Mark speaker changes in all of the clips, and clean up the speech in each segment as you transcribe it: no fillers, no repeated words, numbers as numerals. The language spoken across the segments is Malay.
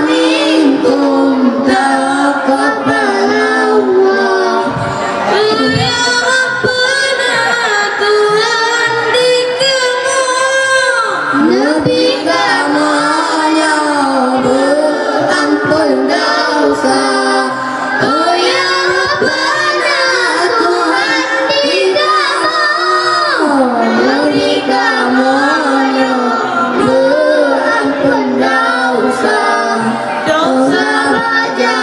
Speaker 1: minkum taqabbal Allah. Ya Rabbana Tuhan dikamu, Nabi kamu yang berampun dosa. Oh ya Rabbana Tuhan dikamu, Nabi kamu yang berampun dosa. Dosa raja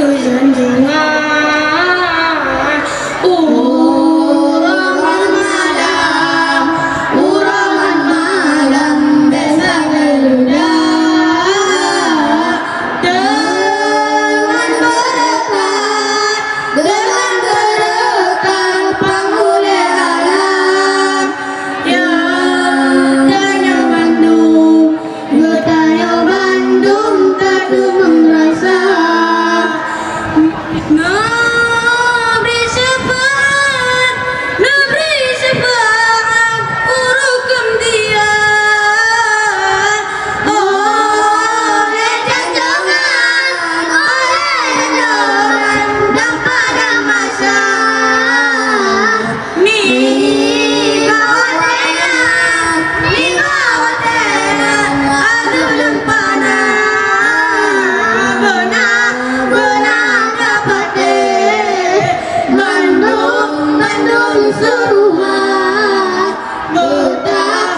Speaker 1: junjungan urangan malam desa geludah dengan berkat penghuni alam yang tanya Bandung bertanya Bandung tadu merasa Nabri sepat urukem dia oleh janjangan dan pada masa mi kawatenan adu lempana benang dapat Bandung seruhan betah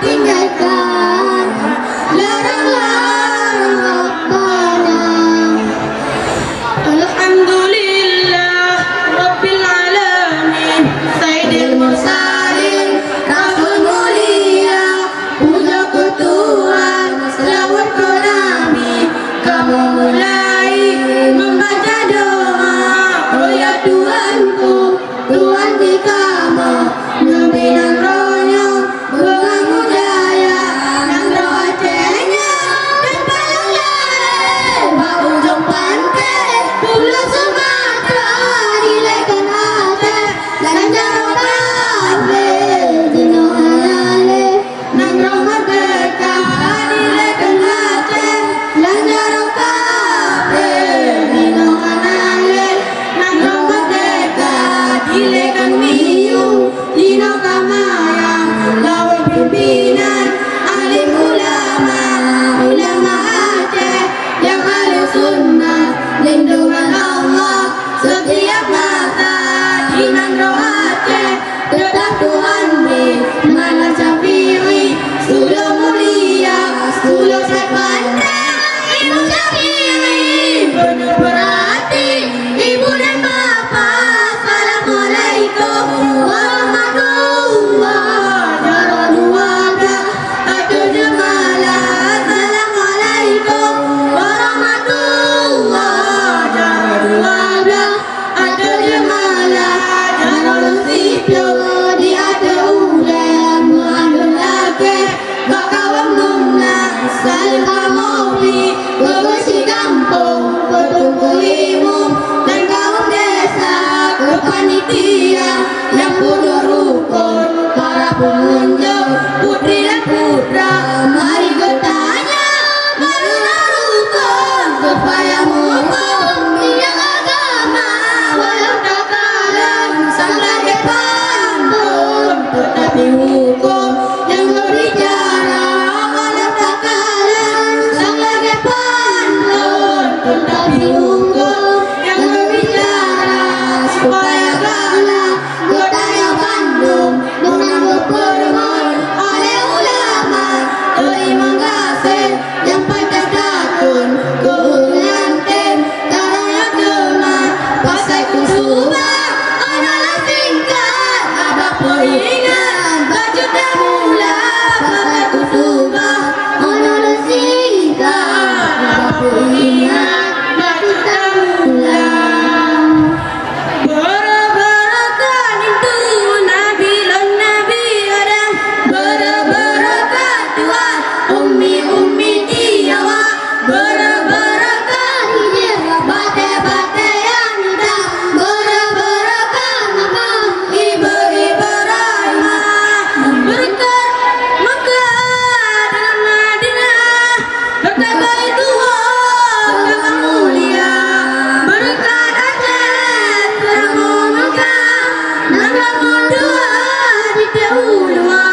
Speaker 1: tinggalkan larang-larang panah. Alhamdulillah Rabbil Alamin Sayyidil Mursalin Rasul mulia puja ke Tuhan selawat ke Nabi kamu mulai membaca doa oh ya Tuhanku Tuhan di kamu Nabi dan rohnya mengamu jaya dan doa cenya dan palang lare bau ujung pantai pulau Sumatera dilekan hati dan jarang kafe dino alale nang merdeka dilekan hati dan jarang kafe dino alale nang merdeka dilekan miu dino kamayang lawan pimpinan alim ulama Aceh yang ahli sunnah lindungan Allah setiap masa di Nangro Aceh tetap Tuhan di mana Syafi'i sudah mulia sudah sepandra Ibu Syafi'i benar berarti Ibu dan Bapak Assalamualaikum warahmatullahi wabarakatuh Aduh jemalah Assalamualaikum warahmatullahi wabarakatuh Aduh jemalah Jangan sipyo di ada ulang Muhammad lagi Bakawang nungna Saling kamobi Bebersih kampung Bertunggu ibu Dan kaum desa Kepanitia Yang punya rukun Para pengunjung Putri dan putra Mari bertanya Marilah rukun Supaya menghukum Bidang agama Walau tak kalah Sang lagi pantun Tetapi hukum Yang berbicara Walau tak kalah Sang lagi pantun Tetapi hukum Yang berbicara Supaya kalah Kotanya Bandung Dengan berpermon Oleh ulama Terima kasih Yang pantas takun Keulantin Caranya teman Pasai kusubah Analah singkat Ada peringat Baju tak mula Pasai kusubah Analah singkat Ada peringat Baju tak mula Berabarakan itu Nabi lan Nabi Adam Berabarakan Tuhan Ummi tiawa Berabarakan hijir Bate-bate yang indah Berabarakan makam Ibu Ibrahimah Berkat Mekah dengan Madinah Berkat Baitullah Kakak mulia Berkat Aceh Selama Mekah Nanggamu doa di Teulua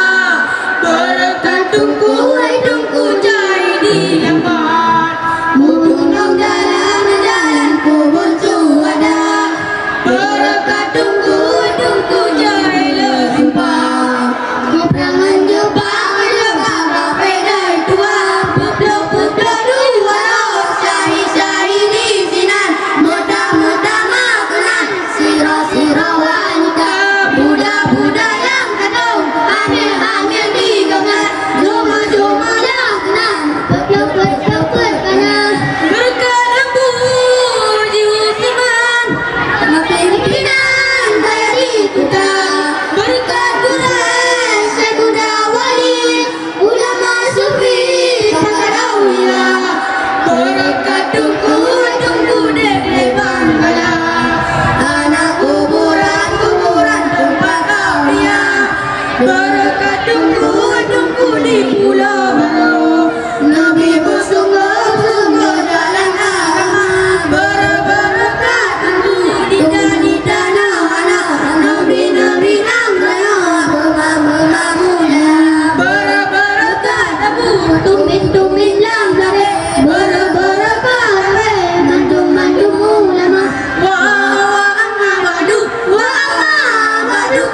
Speaker 1: Berkat Tungku jai di Lembat Mutunong jalan kubur suada Berkat Tungku jai lesimpang Keperangan Jepang Kafe dari tua Puplo dua Syari di sinar tunggu dek bangala. Anak kuburan tempat kau diam. Berkat tunggu di pulau baru. Nabi bersungguh-sungguh dalam agama. Berkat tunggu di tanah anak. Nabi nang raya bermula. Berkat tumin lang lari. Berkat mandu ulama. Wa amma madu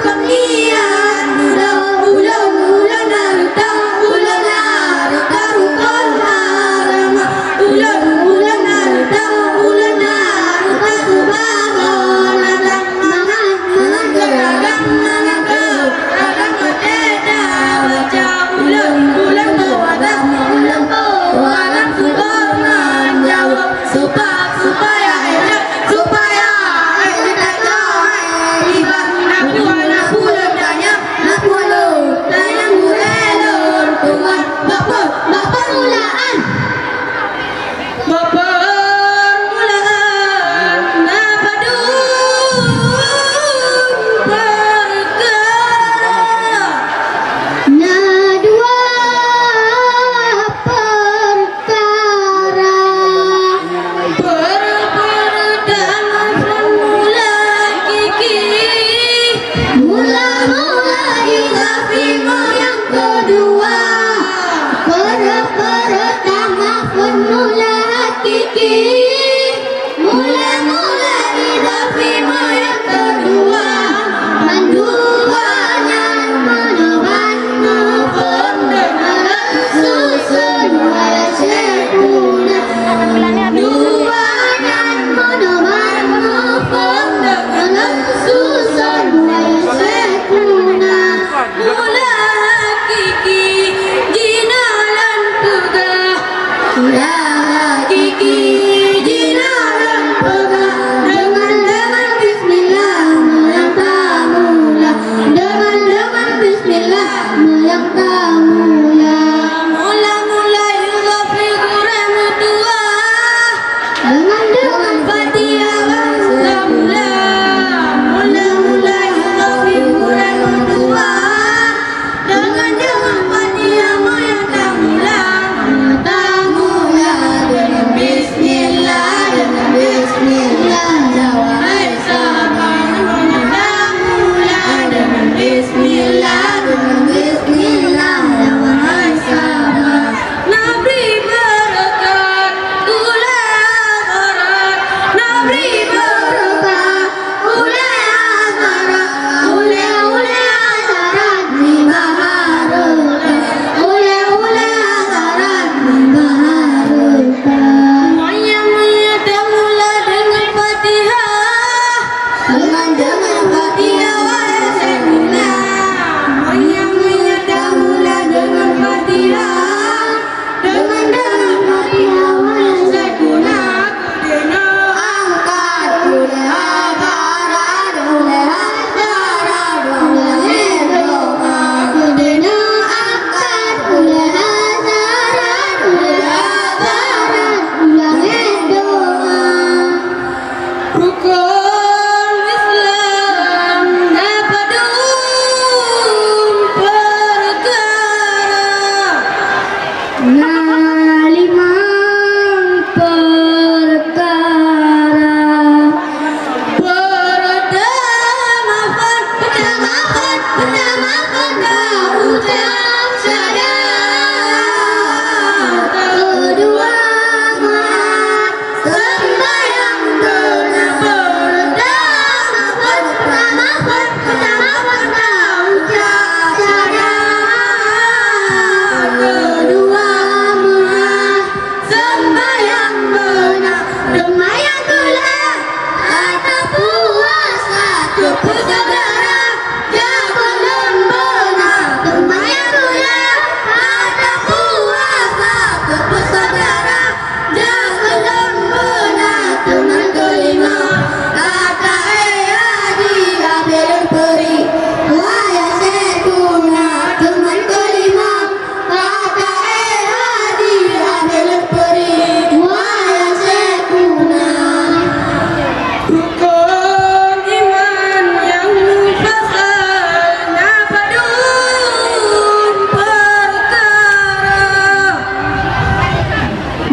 Speaker 1: kamian. Ulan narutang rukun haram. Ulan narutang bangun. Mangan geragam agang keteda wajah. Ulan agang subangan jawab supaya tak jauh tiba nak pulang nak mulelor tuan bapak mulaan Bismillah.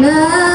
Speaker 1: La